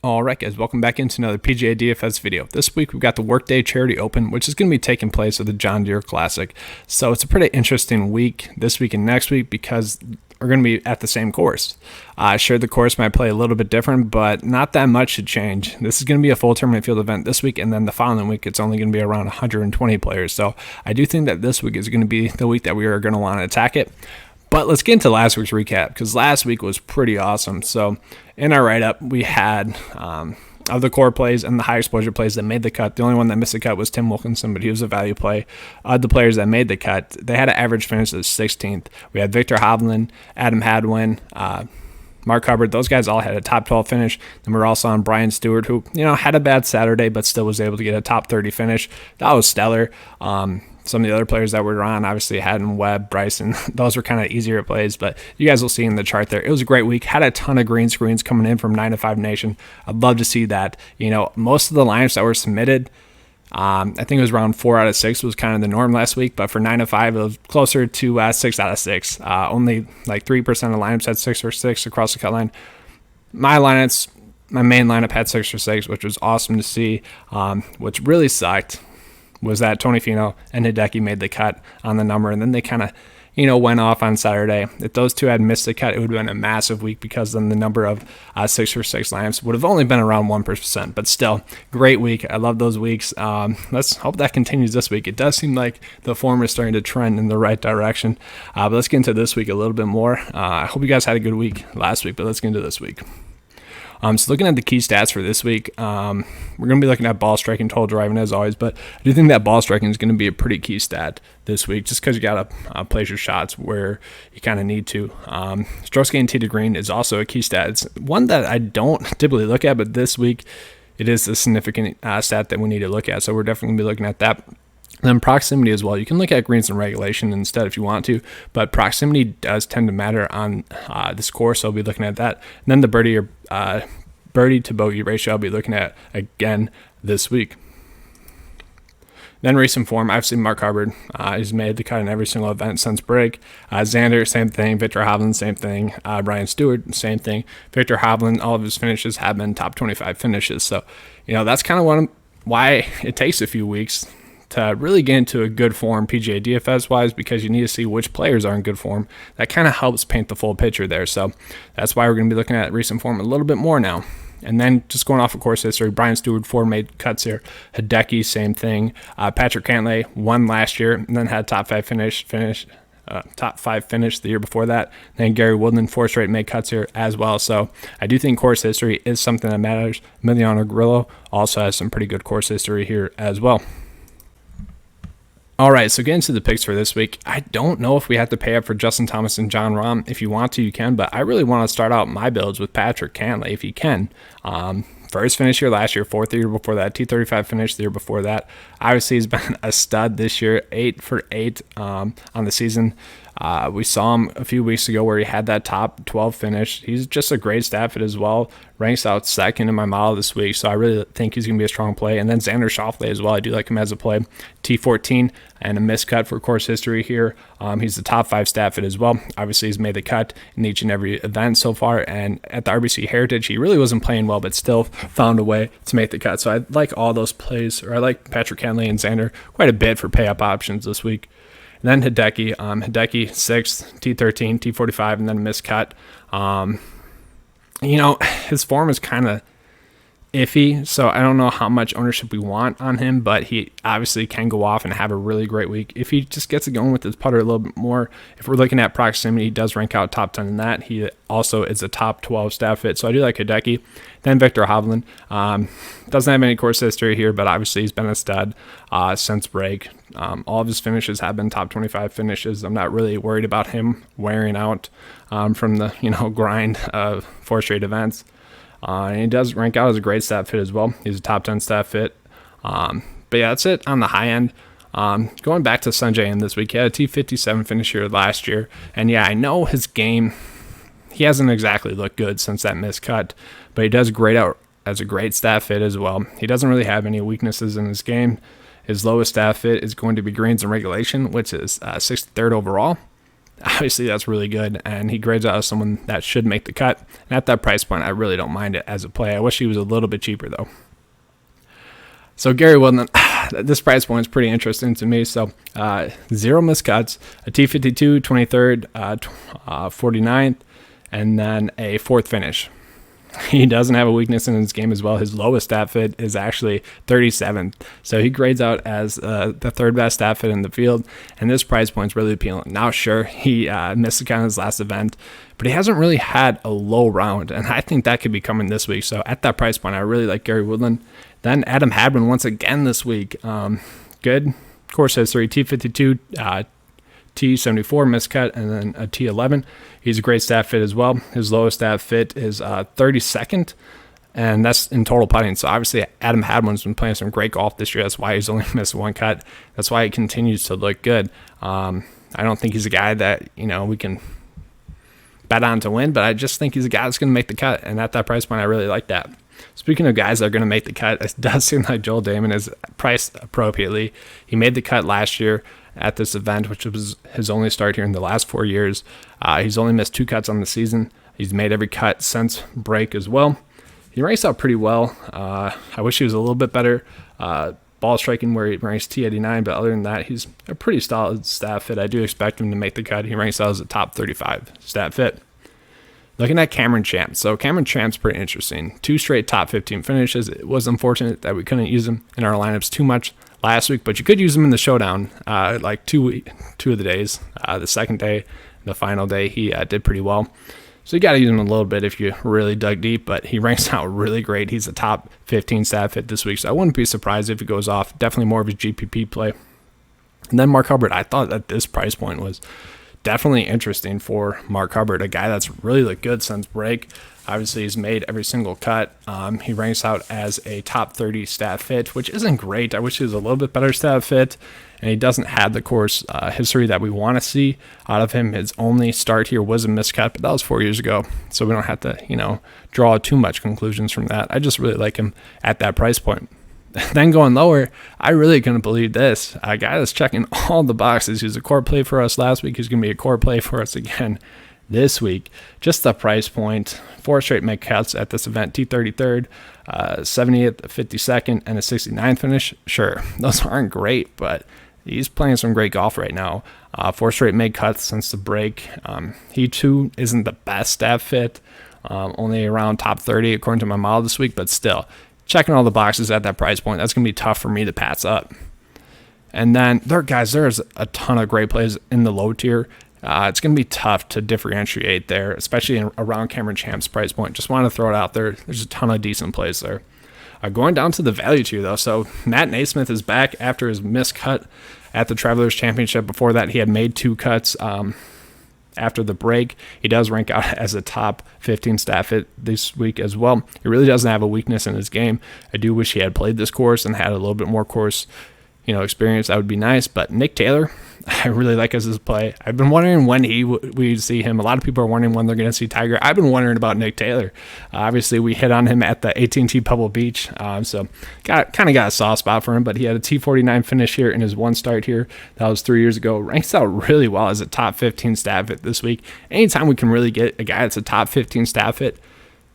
All right, guys, welcome back into another PGA DFS video. This week we've got the Workday Charity Open, which is going to be taking place at the John Deere Classic. So it's a pretty interesting week this week and next week because we're going to be at the same course. Sure, the course might play a little bit different, but not that much should change. This is going to be a full tournament field event this week, and then the following week it's only going to be around 120 players. So I do think that this week is going to be the week that we are going to want to attack it. But let's get into last week's recap because last week was pretty awesome. So in our write-up, we had of the core plays and the high exposure plays that made the cut. The only one that missed the cut was Tim Wilkinson, but he was a value play. The players that made the cut, they had an average finish of 16th. We had Victor Hovland, Adam Hadwin, Mark Hubbard. Those guys all had a top 12 finish. Then we're also on Brian Stewart, who had a bad Saturday, but still was able to get a top 30 finish. That was stellar. Some of the other players that were on, obviously Haddon, Webb, Bryson, those were kind of easier plays, but you guys will see in the chart there. It was a great week. Had a ton of green screens coming in from 9 to 5 Nation. I'd love to see that. Most of the lineups that were submitted, I think it was around 4 out of 6 was kind of the norm last week, but for 9 to 5, it was closer to 6 out of 6. Only like 3% of lineups had 6 or 6 across the cut line. My main lineup had 6 or 6, which was awesome to see. Which really sucked was that Tony Finau and Hideki made the cut on the number, and then they kind of, went off on Saturday. If those two had missed the cut, it would have been a massive week because then the number of 6 or 6 lineups would have only been around 1%, but still, great week. I love those weeks. Let's hope that continues this week. It does seem like the form is starting to trend in the right direction, but let's get into this week a little bit more. I hope you guys had a good week last week, but let's get into this week. So looking at the key stats for this week, we're going to be looking at ball striking, total driving as always, but I do think that ball striking is going to be a pretty key stat this week just because you got to place your shots where you kind of need to. Strokes gained tee to green is also a key stat. It's one that I don't typically look at, but this week it is a significant stat that we need to look at, so we're definitely going to be looking at that. And then proximity as well. You can look at greens and regulation instead if you want to, but proximity does tend to matter on this course, so I'll be looking at that. And then the birdie to bogey ratio I'll be looking at again this week. Then recent form, I've seen Mark Hubbard. He's made the cut in every single event since break. Xander, same thing. Victor Hovland, same thing. Brian Stewart, same thing. Victor Hovland, all of his finishes have been top 25 finishes. So, that's kind of why it takes a few weeks to really get into a good form PGA DFS wise, because you need to see which players are in good form. That kind of helps paint the full picture there. So that's why we're going to be looking at recent form a little bit more now. And then just going off of course history, Brian Stewart, 4 made cuts here. Hideki, same thing. Patrick Cantlay won last year and then had top 5 finish the year before that. Then Gary Woodland, 4 straight made cuts here as well. So I do think course history is something that matters. Emiliano Grillo also has some pretty good course history here as well. All right, so getting to the picks for this week, I don't know if we have to pay up for Justin Thomas and Jon Rahm. If you want to, you can, but I really want to start out my builds with Patrick Cantlay if you can. First finish here last year, 4th the year before that, T35 finish the year before that. Obviously, he's been a stud this year, 8 for 8 on the season. We saw him a few weeks ago where he had that top 12 finish. He's just a great stat fit as well. Ranks out second in my model this week, so I really think he's going to be a strong play. And then Xander Schauffele as well. I do like him as a play. T14 and a miscut for course history here. He's the top 5 stat fit as well. Obviously, he's made the cut in each and every event so far. And at the RBC Heritage, he really wasn't playing well, but still found a way to make the cut. So I like all those plays, or I like Patrick Cantlay and Xander quite a bit for pay-up options this week. And then Hideki, 6th, T13, T45, and then a miscut. His form is kind of iffy, so I don't know how much ownership we want on him, but he obviously can go off and have a really great week if he just gets it going with his putter a little bit more. If we're looking at proximity, he does rank out top 10 in that. He also is a top 12 stat fit, so I do like Hideki. Then Victor Hovland. Doesn't have any course history here, but obviously he's been a stud since break. All of his finishes have been top 25 finishes. I'm not really worried about him wearing out from the grind of 4 straight events. And he does rank out as a great stat fit as well. He's a top 10 stat fit. But yeah, that's it on the high end. Going back to Sungjae in this week, he had a T57 finish here last year. And yeah, I know his game, he hasn't exactly looked good since that miscut, but he does great out as a great stat fit as well. He doesn't really have any weaknesses in his game. His lowest stat fit is going to be greens and regulation, which is 63rd overall. Obviously, that's really good, and he grades out as someone that should make the cut. And at that price point, I really don't mind it as a play. I wish he was a little bit cheaper, though. So Gary Woodland, this price point is pretty interesting to me. So 0 missed cuts, a T52, 23rd, 49th, and then a 4th finish. He doesn't have a weakness in his game as well. His lowest stat fit is actually 37th. So he grades out as the 3rd best stat fit in the field. And this price point is really appealing. Now, sure, he missed the count in his last event, but he hasn't really had a low round. And I think that could be coming this week. So at that price point, I really like Gary Woodland. Then Adam Hadwin once again this week. Good course history, T52, T74 miscut, and then a T11. He's a great stat fit as well. His lowest stat fit is 32nd, and that's in total putting. So obviously Adam Hadwin's been playing some great golf this year. That's why he's only missed 1 cut. That's why he continues to look good. I don't think he's a guy that we can bet on to win, but I just think he's a guy that's going to make the cut, and at that price point, I really like that. Speaking of guys that are going to make the cut, it does seem like Joel Damon is priced appropriately. He made the cut last year at this event, which was his only start here in the last 4 years. He's only missed 2 cuts on the season. He's made every cut since break as well. He ranks out pretty well. I wish he was a little bit better ball striking, where he ranks T89, but other than that, he's a pretty solid stat fit. I do expect him to make the cut. He ranks out as a top 35 stat fit. Looking at Cameron Champ. So Cameron Champ's pretty interesting. 2 straight top 15 finishes. It was unfortunate that we couldn't use him in our lineups too much last week, but you could use him in the showdown, like two of the days. The second day, the final day, he did pretty well. So you got to use him a little bit if you really dug deep, but he ranks out really great. He's a top 15 stat fit this week, so I wouldn't be surprised if he goes off. Definitely more of his GPP play. And then Mark Hubbard. I thought that this price point was definitely interesting for Mark Hubbard, a guy that's really looked good since break. Obviously, he's made every single cut. He ranks out as a top 30 stat fit, which isn't great. I wish he was a little bit better stat fit, and he doesn't have the course history that we want to see out of him. His only start here was a miscut, but that was 4 years ago, so we don't have to, draw too much conclusions from that. I just really like him at that price point. Then going lower, I really couldn't believe this. A guy that's checking all the boxes. He was a core play for us last week. He's going to be a core play for us again this week. Just the price point. 4 straight make cuts at this event. T33rd, 70th, 52nd, and a 69th finish. Sure, those aren't great, but he's playing some great golf right now. 4 straight make cuts since the break. He too isn't the best stat fit. Only around top 30 according to my model this week, but still checking all the boxes at that price point. That's going to be tough for me to pass up. And then there's a ton of great plays in the low tier. It's going to be tough to differentiate there, especially around Cameron Champ's price point. Just want to throw it out there. There's a ton of decent plays there. Going down to the value tier, though. So Matt Naismith is back after his missed cut at the Travelers Championship. Before that, he had made 2 cuts after the break. He does rank out as a top 15 stat fit this week as well. He really doesn't have a weakness in his game. I do wish he had played this course and had a little bit more course experience. That would be nice. But Nick Taylor, I really like as his play. I've been wondering when we'd see him. A lot of people are wondering when they're going to see Tiger. I've been wondering about Nick Taylor. Obviously, we hit on him at the AT&T Pebble Beach, so got a soft spot for him. But he had a T49 finish here in his 1 start here. That was 3 years ago. Ranks out really well as a top 15 stat fit this week. Anytime we can really get a guy that's a top 15 stat fit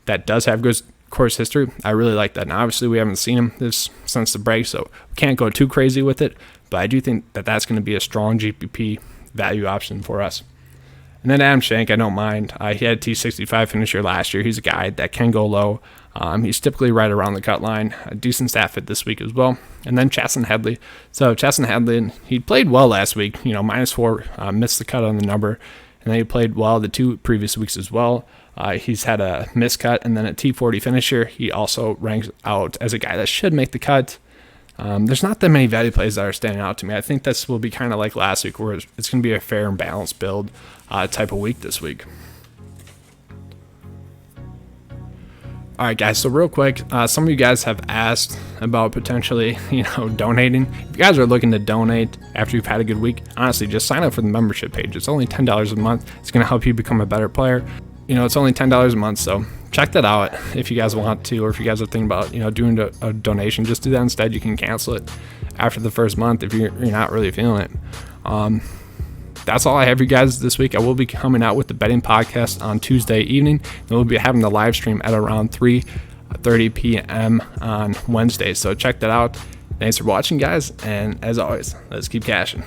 that does have good course history, I really like that. Now, obviously, we haven't seen him since the break, so we can't go too crazy with it, but I do think that that's going to be a strong GPP value option for us. And then Adam Schenk, I don't mind. He had a T65 finish here last year. He's a guy that can go low. He's typically right around the cut line. A decent stat fit this week as well. And then Chasson Headley. So Chasson Headley, he played well last week. -4, missed the cut on the number. And then he played well the 2 previous weeks as well. He's had a miscut and then a T40 finish here. He also ranks out as a guy that should make the cut. There's not that many value plays that are standing out to me. I think this will be kind of like last week, where it's going to be a fair and balanced build type of week this week. All right, guys, so real quick, some of you guys have asked about potentially, donating. If you guys are looking to donate after you've had a good week, honestly, just sign up for the membership page. It's only $10 a month. It's going to help you become a better player. It's only $10 a month, so check that out if you guys want to, or if you guys are thinking about, doing a donation, just do that instead. You can cancel it after the first month if you're not really feeling it. that's all I have for you guys this week. I will be coming out with the betting podcast on Tuesday evening, and we'll be having the live stream at around 3:30 p.m. on Wednesday. So check that out. Thanks for watching, guys, and as always, let's keep cashing.